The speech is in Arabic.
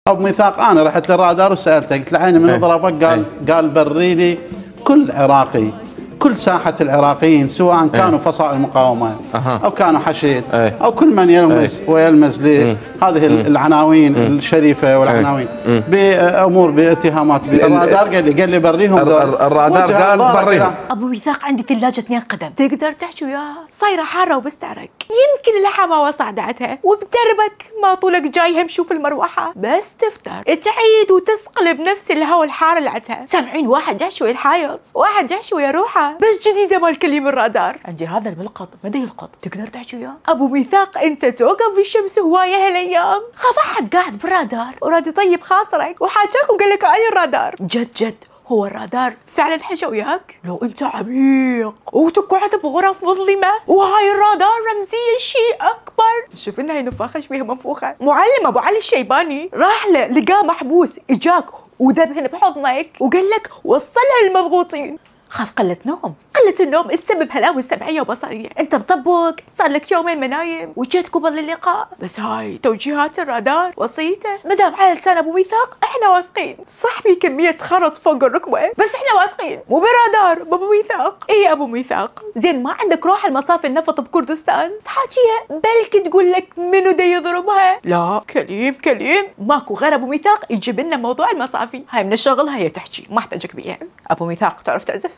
ابو ميثاق انا رحت للرادار وسالته قلت له عيني من ضربك؟ قال بري لي كل عراقي، كل ساحه العراقيين سواء كانوا فصائل المقاومه او كانوا حشد او كل من يلمز ويلمز لهذه العناوين الشريفه والعناوين بامور باتهامات بالرادار. قال لي بريهم الرادار قال بريهم. ابو ميثاق عندي ثلاجه 2 قدم تقدر تحكي وياها، صايره حاره وبستعرق، يمكن الحماوه صعدتها وبدربك ما طولك جاي هم شوف المروحه بس تفتر تعيد وتسقل بنفس الهوا الحاره اللي عتها. سامعين واحد يحشي ويا الحايط، واحد يحشي ويا روحه، بس جديده مال كليم الرادار. عندي هذا الملقط ما يلقط، تقدر تحكي وياه؟ ابو ميثاق انت توقف في الشمس هوايه هالايام، خاف احد قاعد بالرادار وراد يطيب خاطرك وحاجاك وقال لك هاي الرادار. جد هو الرادار فعلا حشى وياك؟ لو انت عميق وتقعد بغرف مظلمه وهاي الرادار رمزيه شيء اكبر. شوف انها نفاخه شبيها منفوخه. معلم ابو علي الشيباني راح له لقاه محبوس، اجاك وذبهن بحضنك وقال لك وصلها للمضغوطين. خاف قلة نوم، قلة النوم السبب هلاوي سمعية وبصرية. انت بطبق صار لك يومين منايم وجيت قبل اللقاء، بس هاي توجيهات الرادار وصيته مدام على لسان ابو ميثاق احنا واثقين. صاحبي كمية خرط فوق الركبة بس احنا واثقين، مو برادار بابو ميثاق. ايه ابو ميثاق زين ما عندك روح المصافي النفط بكردستان تحاكيها بلكي تقول لك منو دا يضربها؟ لا كليم ماكو غير ابو ميثاق يجيب لنا موضوع المصافي. هاي من الشغل هي تحكي ما احتاجك بيها. ابو ميثاق تعرف تعزف؟